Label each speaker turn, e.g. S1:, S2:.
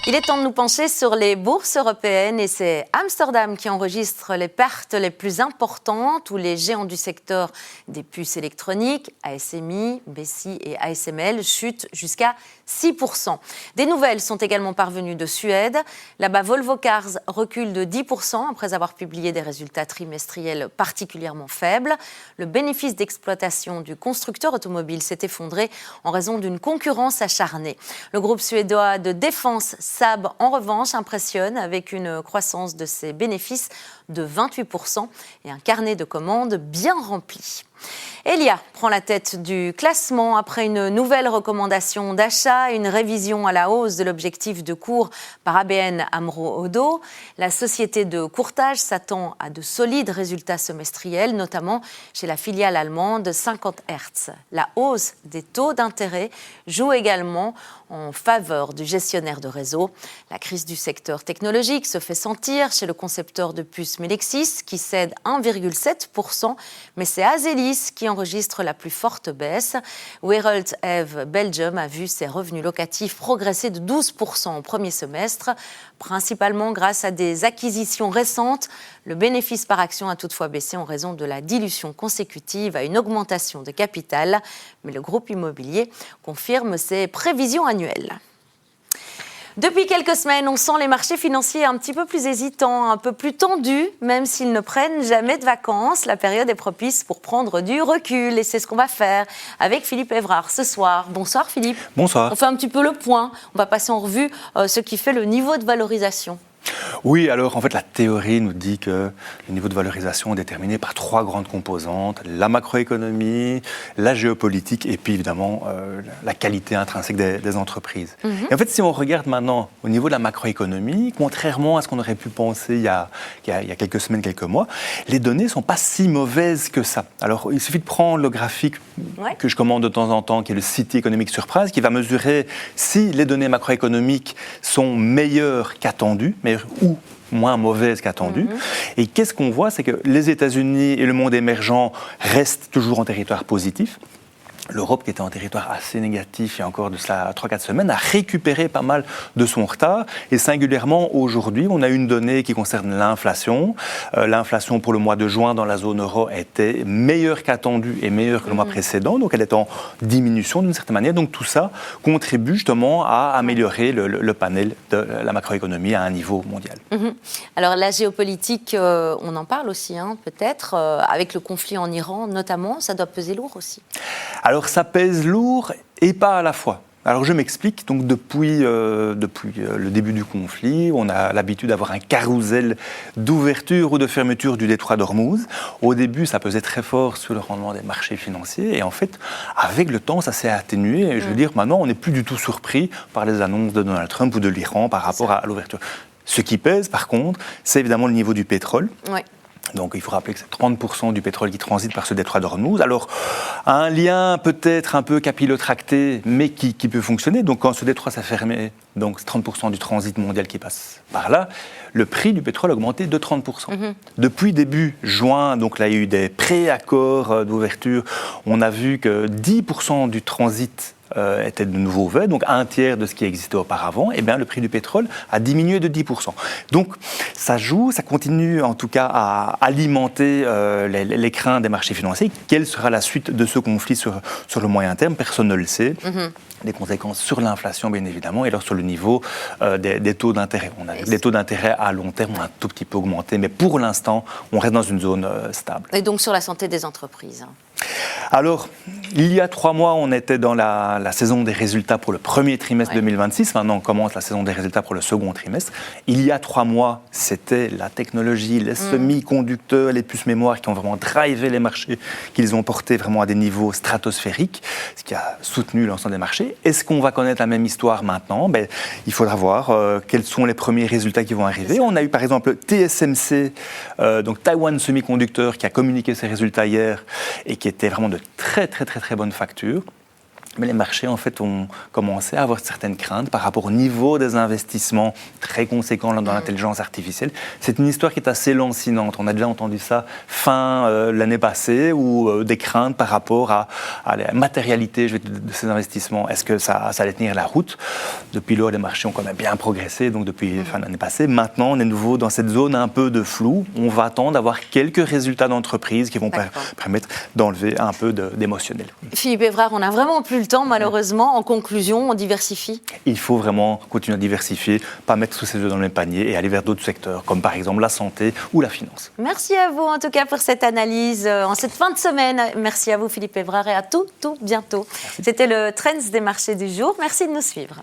S1: Il est temps de nous pencher sur les bourses européennes et c'est Amsterdam qui enregistre les pertes les plus importantes où les géants du secteur des puces électroniques, ASMI, Besi et ASML chutent jusqu'à 6%. Des nouvelles sont également parvenues de Suède. Là-bas, Volvo Cars recule de 10% après avoir publié des résultats trimestriels particulièrement faibles. Le bénéfice d'exploitation du constructeur automobile s'est effondré en raison d'une concurrence acharnée. Le groupe suédois de défense Saab, en revanche, impressionne avec une croissance de ses bénéfices de 28% et un carnet de commandes bien rempli. Elia prend la tête du classement après une nouvelle recommandation d'achat et une révision à la hausse de l'objectif de cours par ABN AMRO-ODDO. La société de courtage s'attend à de solides résultats semestriels, notamment chez la filiale allemande 50 Hertz. La hausse des taux d'intérêt joue également en faveur du gestionnaire de réseau. La crise du secteur technologique se fait sentir chez le concepteur de puces Melexis qui cède 1,7%, mais c'est Azelis qui enregistre la plus forte baisse. Wereld Eve Belgium a vu ses revenus locatifs progresser de 12% au premier semestre, principalement grâce à des acquisitions récentes. Le bénéfice par action a toutefois baissé en raison de la dilution consécutive à une augmentation de capital, mais le groupe immobilier confirme ses prévisions annuelles. Depuis quelques semaines, on sent les marchés financiers un petit peu plus hésitants, un peu plus tendus, même s'ils ne prennent jamais de vacances. La période est propice pour prendre du recul et c'est ce qu'on va faire avec Philippe Evrard ce soir. Bonsoir Philippe.
S2: Bonsoir.
S1: On fait un petit peu le point, on va passer en revue ce qui fait le niveau de valorisation.
S2: Oui, alors en fait la théorie nous dit que le niveau de valorisation est déterminé par trois grandes composantes, la macroéconomie, la géopolitique et puis évidemment la qualité intrinsèque des entreprises. Et en fait si on regarde maintenant au niveau de la macroéconomie, contrairement à ce qu'on aurait pu penser il y a quelques semaines, quelques mois, les données ne sont pas si mauvaises que ça. Alors il suffit de prendre le graphique que je commande de temps en temps, qui est le City Economic Surprise, qui va mesurer si les données macroéconomiques sont meilleures qu'attendues, ou moins mauvaises qu'attendues. Et qu'est-ce qu'on voit? C'est que les États-Unis et le monde émergent restent toujours en territoire positif. L'Europe, qui était en territoire assez négatif il y a encore de cela 3-4 semaines, a récupéré pas mal de son retard. Et singulièrement, aujourd'hui, on a une donnée qui concerne l'inflation. L'inflation pour le mois de juin dans la zone euro était meilleure qu'attendue et meilleure que le mois précédent. Donc, elle est en diminution d'une certaine manière. Donc, tout ça contribue justement à améliorer le panel de la macroéconomie à un niveau mondial.
S1: Alors, la géopolitique, on en parle aussi, peut-être, avec le conflit en Iran notamment, ça doit peser lourd aussi.
S2: Alors ça pèse lourd et pas à la fois. Alors je m'explique, donc depuis le début du conflit, on a l'habitude d'avoir un carrousel d'ouverture ou de fermeture du détroit d'Ormuz. Au début, ça pesait très fort sur le rendement des marchés financiers et en fait, avec le temps, ça s'est atténué. Et je veux dire, maintenant, on n'est plus du tout surpris par les annonces de Donald Trump ou de l'Iran par rapport à l'ouverture. Ce qui pèse, par contre, c'est évidemment le niveau du pétrole.
S1: Oui.
S2: Donc il faut rappeler que c'est 30% du pétrole qui transite par ce détroit d'Ormuz. Alors, un lien peut-être un peu capillotracté, mais qui peut fonctionner. Donc quand ce détroit s'est fermé, donc c'est 30% du transit mondial qui passe par là, le prix du pétrole a augmenté de 30%. Depuis début juin, donc là il y a eu des pré-accords d'ouverture, on a vu que 10% du transit était de nouveau vert, donc un tiers de ce qui existait auparavant, et bien le prix du pétrole a diminué de 10%. Donc ça joue, ça continue en tout cas à alimenter les craintes des marchés financiers. Quelle sera la suite de ce conflit sur le moyen terme? Personne ne le sait. Les conséquences sur l'inflation, bien évidemment, et alors sur le niveau des taux d'intérêt. Les taux d'intérêt à long terme ont un tout petit peu augmenté, mais pour l'instant, on reste dans une zone stable.
S1: Et donc sur la santé des entreprises?
S2: Alors, il y a 3 mois, on était dans la saison des résultats pour le premier trimestre 2026. Maintenant, on commence la saison des résultats pour le second trimestre. Il y a 3 mois, c'était la technologie, les semi-conducteurs, les puces mémoire qui ont vraiment drivé les marchés, qu'ils ont porté vraiment à des niveaux stratosphériques, ce qui a soutenu l'ensemble des marchés. Est-ce qu'on va connaître la même histoire maintenant? Il faudra voir quels sont les premiers résultats qui vont arriver. On a eu par exemple TSMC, donc Taiwan Semiconductor, qui a communiqué ses résultats hier et qui était vraiment de très bonne facture. Mais les marchés, en fait, ont commencé à avoir certaines craintes par rapport au niveau des investissements très conséquents dans l'intelligence artificielle. C'est une histoire qui est assez lancinante. On a déjà entendu ça fin l'année passée, ou des craintes par rapport à la matérialité de ces investissements. Est-ce que ça allait tenir la route? Depuis lors, les marchés ont quand même bien progressé, donc depuis fin l'année passée. Maintenant, on est de nouveau dans cette zone un peu de flou. On va attendre d'avoir quelques résultats d'entreprise qui vont permettre d'enlever un peu d'émotionnel.
S1: Philippe Évrard, on n'a vraiment plus le temps, malheureusement. En conclusion, on diversifie.
S2: Il faut vraiment continuer à diversifier, pas mettre tous ses œufs dans le même panier et aller vers d'autres secteurs, comme par exemple la santé ou la finance.
S1: Merci à vous, en tout cas, pour cette analyse en cette fin de semaine. Merci à vous, Philippe Évrard, et à tout bientôt. Merci. C'était le Trends des marchés du jour. Merci de nous suivre.